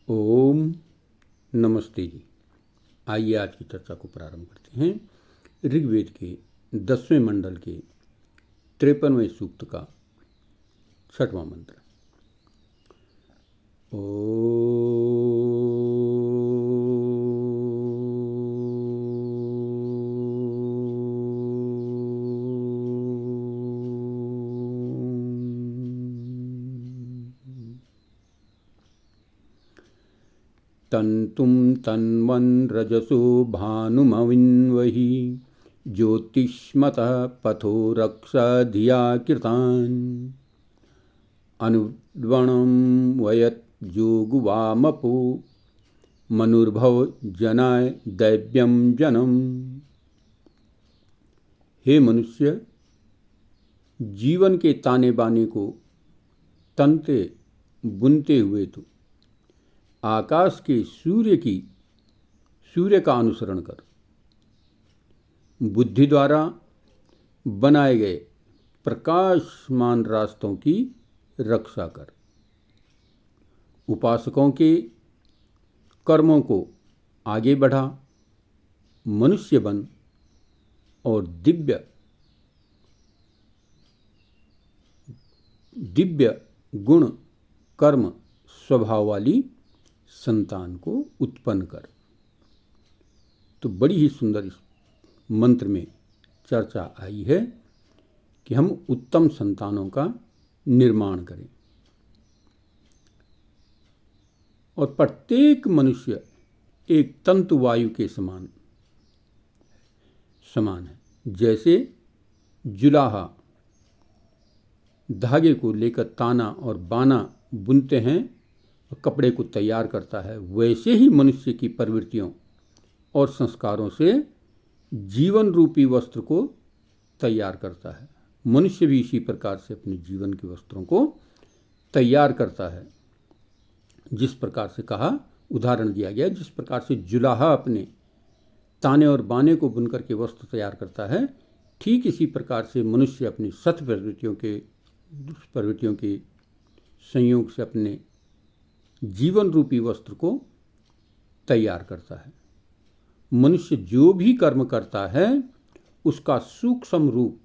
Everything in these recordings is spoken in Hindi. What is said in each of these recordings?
ओम नमस्ते जी। आइए आज की चर्चा को प्रारंभ करते हैं। ऋग्वेद के 10वें मंडल के 53वें सूक्त का 6वां मंत्र। तन्तुं तन्वन् रजसो भानुमविन्वहि ज्योतिष्मतः पथो रक्षा धिया कृतान् अनुद्वणं वयत् जोगुवामपो मनुर्भव जनाय दैव्यं जनम्। हे मनुष्य, जीवन के ताने बाने को तनते बुनते हुए तो आकाश के सूर्य का अनुसरण कर, बुद्धि द्वारा बनाए गए प्रकाशमान रास्तों की रक्षा कर, उपासकों के कर्मों को आगे बढ़ा, मनुष्य बन और दिव्य गुण कर्म स्वभाव वाली संतान को उत्पन्न कर। तो बड़ी ही सुंदर इस मंत्र में चर्चा आई है कि हम उत्तम संतानों का निर्माण करें और प्रत्येक मनुष्य एक तंतु वायु के समान है। जैसे जुलाहा धागे को लेकर ताना और बाना बुनते हैं और कपड़े को तैयार करता है, वैसे ही मनुष्य की प्रवृत्तियों और संस्कारों से जीवन रूपी वस्त्र को तैयार करता है। मनुष्य भी इसी प्रकार से अपने जीवन के वस्त्रों को तैयार करता है। जिस प्रकार से कहा, उदाहरण दिया गया, जिस प्रकार से जुलाहा अपने ताने और बाने को बुनकर के वस्त्र तैयार करता है, ठीक इसी प्रकार से मनुष्य अपनी सत प्रवृत्तियों के संयोग से अपने जीवन रूपी वस्त्र को तैयार करता है। मनुष्य जो भी कर्म करता है उसका सूक्ष्म रूप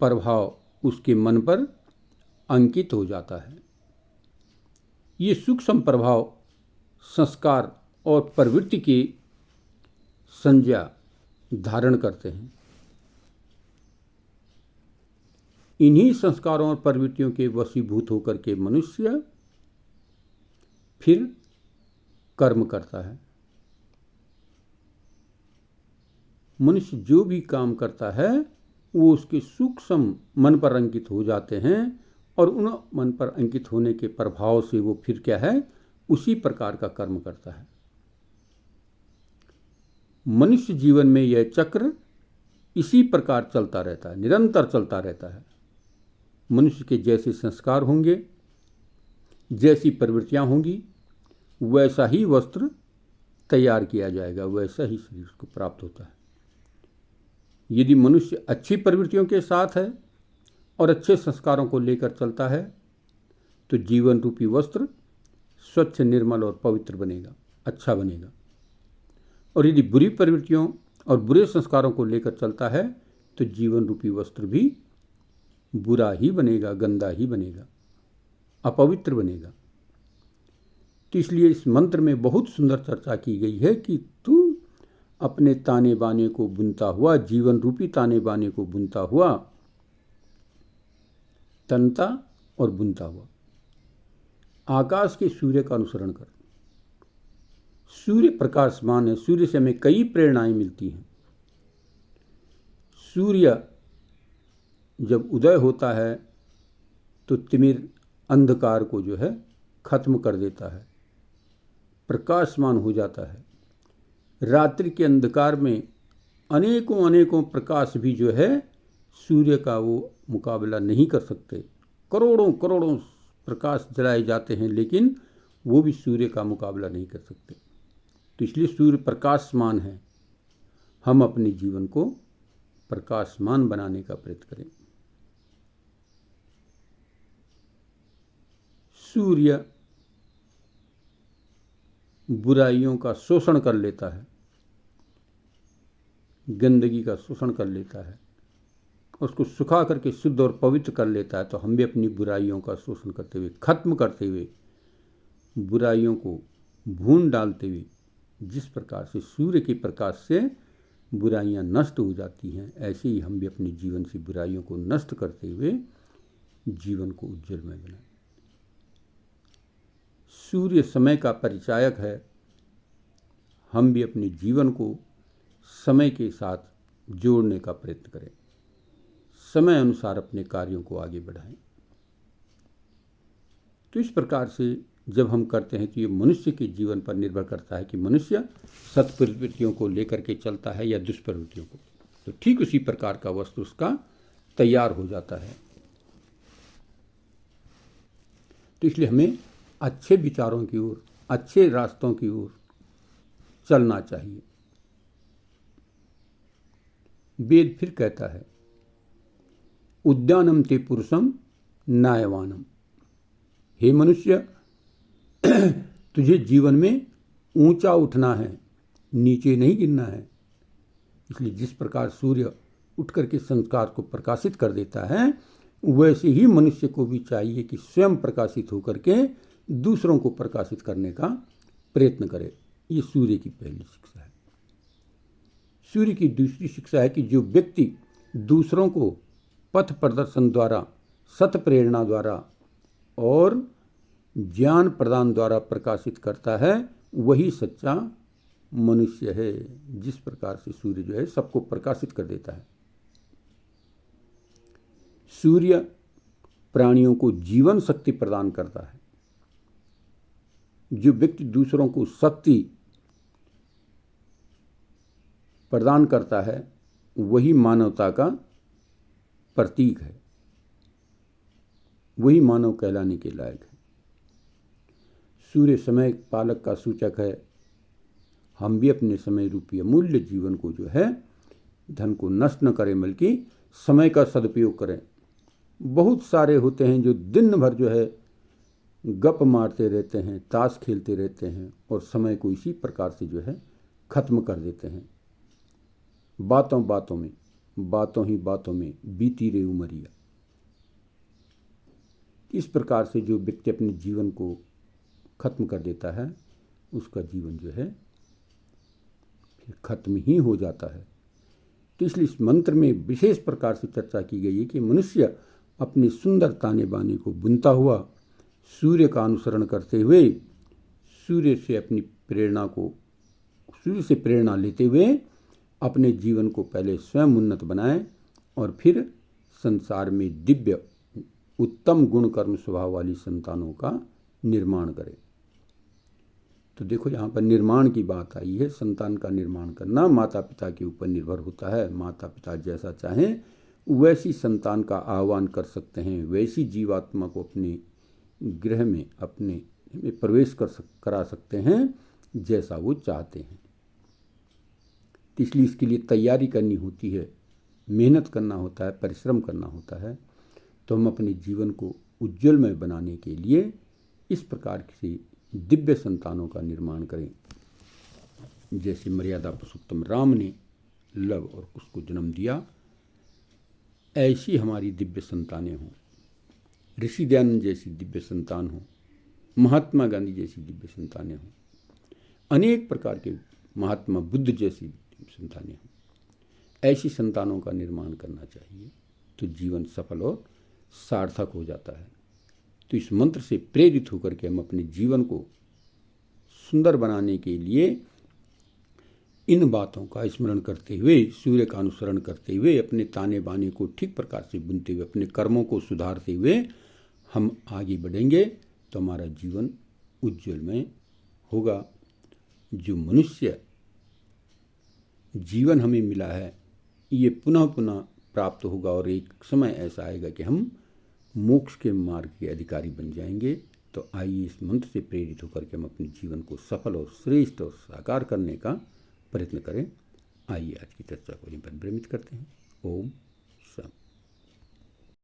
प्रभाव उसके मन पर अंकित हो जाता है। ये सूक्ष्म प्रभाव संस्कार और प्रवृत्ति की संज्ञा धारण करते हैं। इन्हीं संस्कारों और प्रवृत्तियों के वशीभूत होकर के मनुष्य फिर कर्म करता है। मनुष्य जो भी काम करता है वो उसके सूक्ष्म मन पर अंकित हो जाते हैं और उन मन पर अंकित होने के प्रभाव से वो फिर क्या है, उसी प्रकार का कर्म करता है। मनुष्य जीवन में यह चक्र इसी प्रकार चलता रहता है, निरंतर चलता रहता है। मनुष्य के जैसे संस्कार होंगे, जैसी प्रवृत्तियां होंगी, वैसा ही वस्त्र तैयार किया जाएगा, वैसा ही शरीर को प्राप्त होता है। यदि मनुष्य अच्छी प्रवृत्तियों के साथ है और अच्छे संस्कारों को लेकर चलता है तो जीवन रूपी वस्त्र स्वच्छ, निर्मल और पवित्र बनेगा, अच्छा बनेगा। और यदि बुरी प्रवृत्तियों और बुरे संस्कारों को लेकर चलता है तो जीवन रूपी वस्त्र भी बुरा ही बनेगा, गंदा ही बनेगा, अपवित्र बनेगा। तो इसलिए इस मंत्र में बहुत सुंदर चर्चा की गई है कि तू अपने ताने बाने को बुनता हुआ, जीवन रूपी ताने बाने को बुनता हुआ, तनता और बुनता हुआ आकाश के सूर्य का अनुसरण कर। सूर्य प्रकाशमान है, सूर्य से हमें कई प्रेरणाएं मिलती हैं। सूर्य जब उदय होता है तो तिमिर अंधकार को जो है खत्म कर देता है, प्रकाशमान हो जाता है। रात्रि के अंधकार में अनेकों प्रकाश भी जो है सूर्य का वो मुकाबला नहीं कर सकते। करोड़ों प्रकाश जलाए जाते हैं लेकिन वो भी सूर्य का मुकाबला नहीं कर सकते। तो इसलिए सूर्य प्रकाशमान है। हम अपने जीवन को प्रकाशमान बनाने का प्रयत्न करें। सूर्य बुराइयों का शोषण कर लेता है, गंदगी का शोषण कर लेता है, उसको सुखा करके शुद्ध और पवित्र कर लेता है, तो हम भी अपनी बुराइयों का शोषण करते हुए, खत्म करते हुए, बुराइयों को भून डालते हुए, जिस प्रकार से सूर्य के प्रकाश से बुराइयां नष्ट हो जाती हैं, ऐसे ही हम भी अपने जीवन से बुराइयों को नष्ट करते हुए जीवन को उज्जवलमय बनाएं। सूर्य समय का परिचायक है, हम भी अपने जीवन को समय के साथ जोड़ने का प्रयत्न करें, समय अनुसार अपने कार्यों को आगे बढ़ाएं। तो इस प्रकार से जब हम करते हैं तो ये मनुष्य के जीवन पर निर्भर करता है कि मनुष्य सत्प्रवृत्तियों को लेकर के चलता है या दुष्प्रवृत्तियों को। तो ठीक उसी प्रकार का वस्तु उसका तैयार हो जाता है। तो इसलिए हमें अच्छे विचारों की ओर, अच्छे रास्तों की ओर चलना चाहिए। वेद फिर कहता है, उद्यानम ते पुरुषम नायवानम। हे मनुष्य, तुझे जीवन में ऊंचा उठना है, नीचे नहीं गिरना है। इसलिए जिस प्रकार सूर्य उठ करके संस्कार को प्रकाशित कर देता है, वैसे ही मनुष्य को भी चाहिए कि स्वयं प्रकाशित होकर के दूसरों को प्रकाशित करने का प्रयत्न करे। ये सूर्य की पहली शिक्षा है। सूर्य की दूसरी शिक्षा है कि जो व्यक्ति दूसरों को पथ प्रदर्शन द्वारा, सत प्रेरणा द्वारा और ज्ञान प्रदान द्वारा प्रकाशित करता है, वही सच्चा मनुष्य है। जिस प्रकार से सूर्य जो है सबको प्रकाशित कर देता है। सूर्य प्राणियों को जीवन शक्ति प्रदान करता है। जो व्यक्ति दूसरों को शक्ति प्रदान करता है, वही मानवता का प्रतीक है, वही मानव कहलाने के लायक है। सूर्य समय पालक का सूचक है। हम भी अपने समय रूपी अमूल्य जीवन को जो है, धन को नष्ट न करें, बल्कि समय का सदुपयोग करें। बहुत सारे होते हैं जो दिन भर जो है गप मारते रहते हैं, ताश खेलते रहते हैं और समय को इसी प्रकार से जो है खत्म कर देते हैं। बातों बातों में, बातों ही बातों में बीती रे उमरिया। इस प्रकार से जो व्यक्ति अपने जीवन को खत्म कर देता है, उसका जीवन जो है फिर खत्म ही हो जाता है। तो इसलिए इस मंत्र में विशेष प्रकार से चर्चा की गई है कि मनुष्य अपने सुंदर ताने बाने को बुनता हुआ, सूर्य का अनुसरण करते हुए, सूर्य से अपनी प्रेरणा को, सूर्य से प्रेरणा लेते हुए अपने जीवन को पहले स्वयं उन्नत बनाए और फिर संसार में दिव्य उत्तम गुण कर्म स्वभाव वाली संतानों का निर्माण करें। तो देखो यहाँ पर निर्माण की बात आई है। संतान का निर्माण करना माता पिता के ऊपर निर्भर होता है। माता पिता जैसा चाहें वैसी संतान का आह्वान कर सकते हैं, वैसी जीवात्मा को अपने गृह में, अपने में प्रवेश करा सकते हैं जैसा वो चाहते हैं। तो इसलिए इसके लिए तैयारी करनी होती है, मेहनत करना होता है, परिश्रम करना होता है। तो हम अपने जीवन को उज्जवलमय बनाने के लिए इस प्रकार से दिव्य संतानों का निर्माण करें। जैसे मर्यादा पुरुषोत्तम राम ने लव और कुश को जन्म दिया, ऐसी हमारी दिव्य संतानें हों। ऋषि दयानंद जैसी दिव्य संतान हो, महात्मा गांधी जैसी दिव्य संतानें हों, अनेक प्रकार के महात्मा बुद्ध जैसी संतानें हों। ऐसी संतानों का निर्माण करना चाहिए, तो जीवन सफल और सार्थक हो जाता है। तो इस मंत्र से प्रेरित होकर के हम अपने जीवन को सुंदर बनाने के लिए इन बातों का स्मरण करते हुए, सूर्य का अनुसरण करते हुए, अपने ताने बाने को ठीक प्रकार से बुनते हुए, अपने कर्मों को सुधारते हुए हम आगे बढ़ेंगे तो हमारा जीवन उज्जवलमय होगा। जो मनुष्य जीवन हमें मिला है, ये पुनः पुनः प्राप्त होगा और एक समय ऐसा आएगा कि हम मोक्ष के मार्ग के अधिकारी बन जाएंगे। तो आइए इस मंत्र से प्रेरित होकर के हम अपने जीवन को सफल और श्रेष्ठ और साकार करने का प्रयत्न करें। आइए आज की चर्चा को यहीं पर विरमित करते हैं। ओम